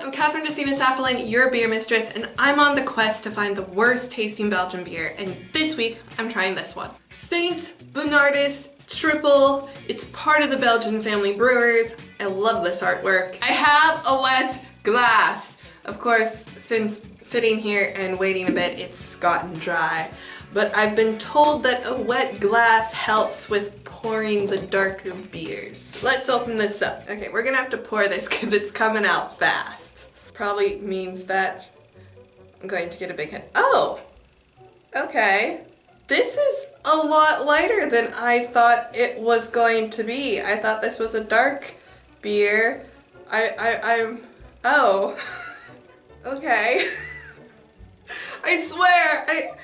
I'm Kathryn your beer mistress, and I'm on the quest to find the worst tasting Belgian beer, and this week I'm trying this one. St. Bernardus Tripel. It's part of the Belgian family brewers. I love this artwork. I have a wet glass. Of course, since sitting here and waiting a bit, it's gotten dry. But I've been told that a wet glass helps with pouring the darker beers. Let's open this up. Okay, we're gonna have to pour this because it's coming out fast. Probably means that I'm going to get a big hit. Oh, okay. This is a lot lighter than I thought it was going to be. I thought this was a dark beer. Oh, okay. I swear,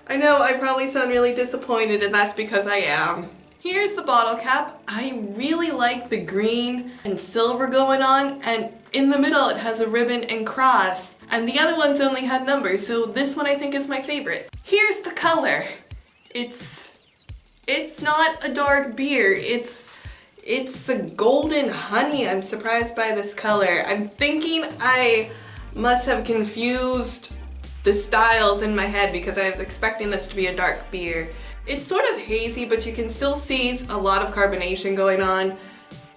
I know I probably sound really disappointed, and that's because I am. Here's the bottle cap. I really like the green and silver going on, and in the middle it has a ribbon and cross, and the other ones only had numbers, so this one I think is my favorite. Here's the color. It's not a dark beer. It's a golden honey. I'm surprised by this color. I'm thinking I must have confused the styles in my head because I was expecting this to be a dark beer. It's sort of hazy, but you can still see a lot of carbonation going on.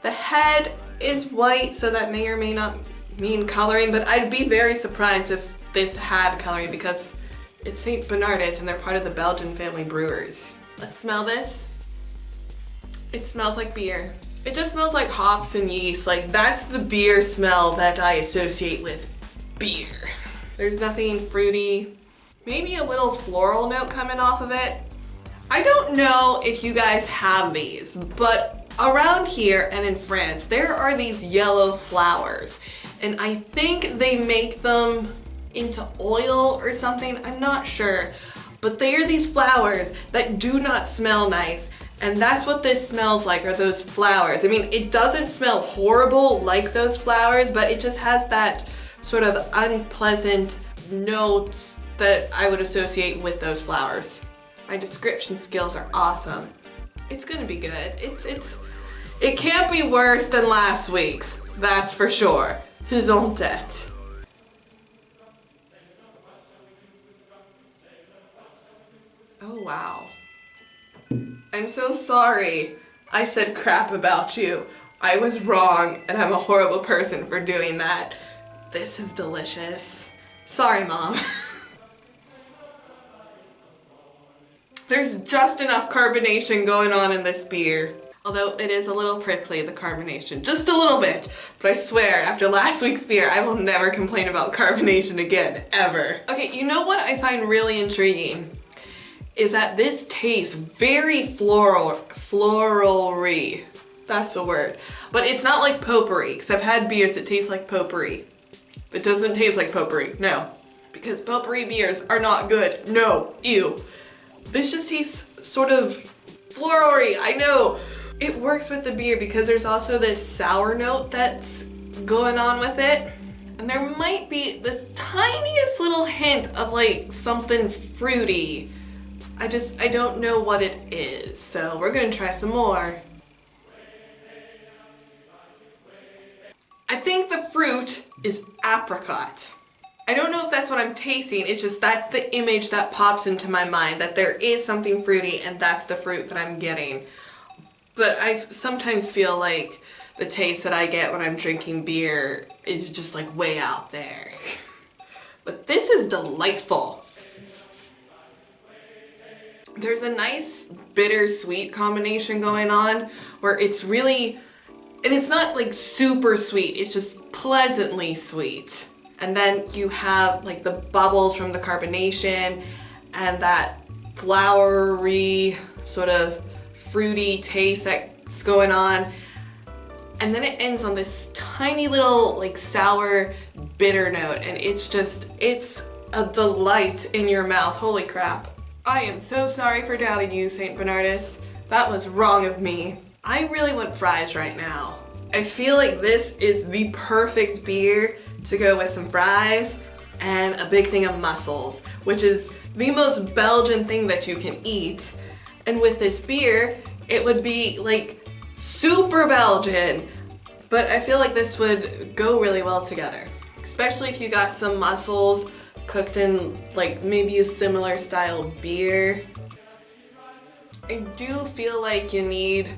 The head is white, so that may or may not mean coloring, but I'd be very surprised if this had coloring because it's St. Bernardus and they're part of the Belgian family brewers. Let's smell this. It smells like beer. It just smells like hops and yeast. Like, that's the beer smell that I associate with beer. There's nothing fruity. Maybe a little floral note coming off of it. I don't know if you guys have these, but around here and in France, there are these yellow flowers, and I think they make them into oil or something. I'm not sure, but they are these flowers that do not smell nice, and that's what this smells like, are those flowers. I mean, it doesn't smell horrible like those flowers, but it just has that sort of unpleasant notes that I would associate with those flowers. My description skills are awesome. It's gonna be good. It can't be worse than last week's, that's for sure. Isn't it? Oh wow. I'm so sorry I said crap about you. I was wrong and I'm a horrible person for doing that. This is delicious. Sorry, Mom. There's just enough carbonation going on in this beer. Although it is a little prickly, the carbonation. Just a little bit. But I swear, after last week's beer, I will never complain about carbonation again, ever. Okay, you know what I find really intriguing? Is that this tastes very florally. That's a word. But it's not like potpourri, because I've had beers that taste like potpourri. It doesn't taste like potpourri, no. Because potpourri beers are not good, no, ew. This just tastes sort of florally, I know. It works with the beer because there's also this sour note that's going on with it. And there might be this tiniest little hint of like something fruity. I don't know what it is. So we're gonna try some more. I think the fruit is apricot. I don't know if that's what I'm tasting, it's just that's the image that pops into my mind, that there is something fruity and that's the fruit that I'm getting. But I sometimes feel like the taste that I get when I'm drinking beer is just like way out there. But this is delightful. There's a nice bitter-sweet combination going on where it's really, and it's not like super sweet, it's just pleasantly sweet. And then you have like the bubbles from the carbonation and that flowery sort of fruity taste that's going on. And then it ends on this tiny little like sour bitter note, and it's a delight in your mouth. Holy crap. I am so sorry for doubting you, St. Bernardus. That was wrong of me. I really want fries right now. I feel like this is the perfect beer to go with some fries and a big thing of mussels, which is the most Belgian thing that you can eat. And with this beer, it would be like super Belgian, but I feel like this would go really well together. especially if you got some mussels cooked in like maybe a similar style beer. I do feel like you need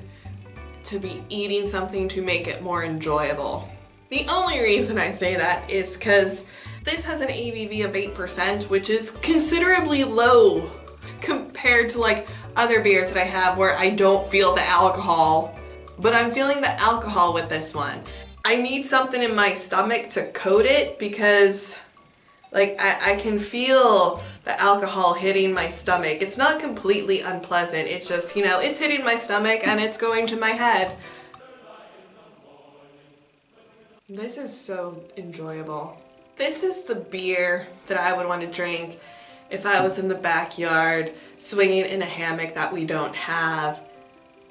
to be eating something to make it more enjoyable. The only reason I say that is because this has an ABV of 8%, which is considerably low compared to like other beers that I have where I don't feel the alcohol, but I'm feeling the alcohol with this one. I need something in my stomach to coat it because like I can feel the alcohol hitting my stomach. It's not completely unpleasant. It's just, you know, it's hitting my stomach and it's going to my head. This is so enjoyable. This is the beer that I would want to drink if I was in the backyard swinging in a hammock that we don't have,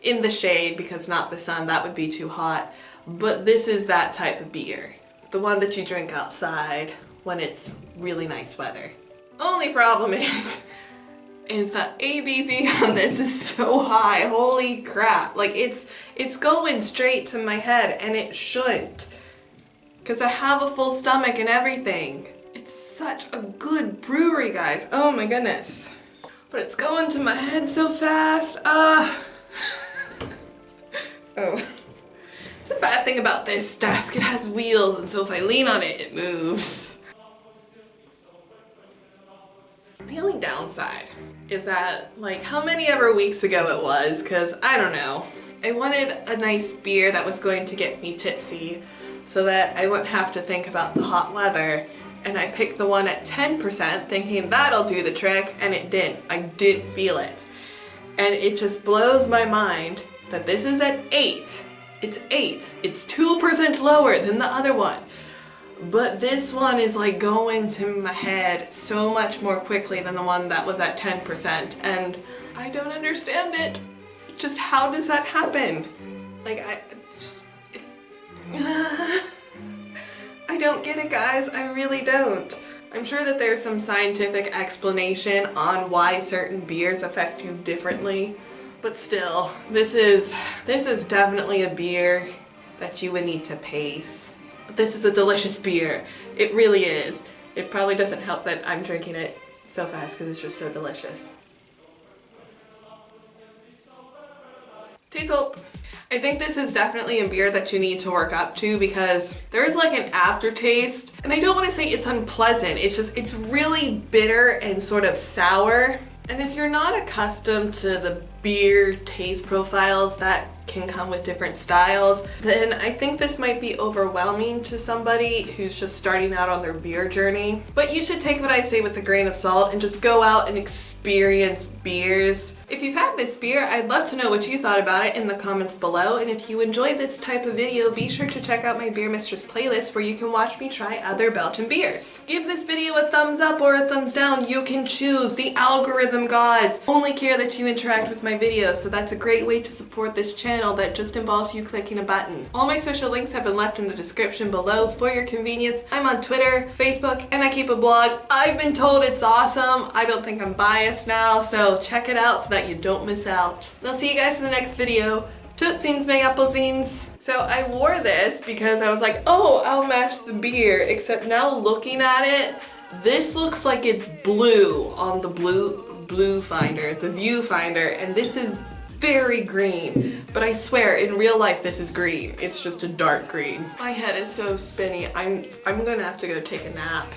in the shade because not the sun, that would be too hot. But this is that type of beer. The one that you drink outside when it's really nice weather. Only problem is the ABV on this is so high. Holy crap. Like it's going straight to my head and it shouldn't. Because I have a full stomach and everything. It's such a good brewery, guys. Oh my goodness. But it's going to my head so fast. Oh. It's a bad thing about this desk. It has wheels, and so if I lean on it, it moves. The only downside is that, like, how many ever weeks ago it was, because I don't know. I wanted a nice beer that was going to get me tipsy so that I wouldn't have to think about the hot weather. And I picked the one at 10% thinking that'll do the trick, and it didn't. I didn't feel it. And it just blows my mind that this is at 8. It's 8. It's 2% lower than the other one. But this one is like going to my head so much more quickly than the one that was at 10%. And I don't understand it. Just how does that happen? Like, I don't get it, guys. I really don't. I'm sure that there's some scientific explanation on why certain beers affect you differently, but still, this is definitely a beer that you would need to pace. But this is a delicious beer. It really is. It probably doesn't help that I'm drinking it so fast because it's just so delicious. Taste hope. I think this is definitely a beer that you need to work up to because there's like an aftertaste, and I don't want to say it's unpleasant, it's really bitter and sort of sour. And if you're not accustomed to the beer taste profiles that can come with different styles, then I think this might be overwhelming to somebody who's just starting out on their beer journey. But you should take what I say with a grain of salt and just go out and experience beers. If you've had this beer, I'd love to know what you thought about it in the comments below, and if you enjoyed this type of video, be sure to check out my Beer Mistress playlist where you can watch me try other Belgian beers. Give this video a thumbs up or a thumbs down, you can choose. The algorithm gods only care that you interact with my videos, so that's a great way to support this channel that just involves you clicking a button. All my social links have been left in the description below for your convenience. I'm on Twitter, Facebook, and I keep a blog. I've been told it's awesome. I don't think I'm biased now, so check it out so that you don't miss out. And I'll see you guys in the next video. Tootsies, my applesines. So I wore this because I was like, oh, I'll match the beer, except now looking at it, this looks like it's blue on the blue finder, the viewfinder, and this is very green. But I swear, in real life, this is green. It's just a dark green. My head is so spinny. I'm gonna have to go take a nap.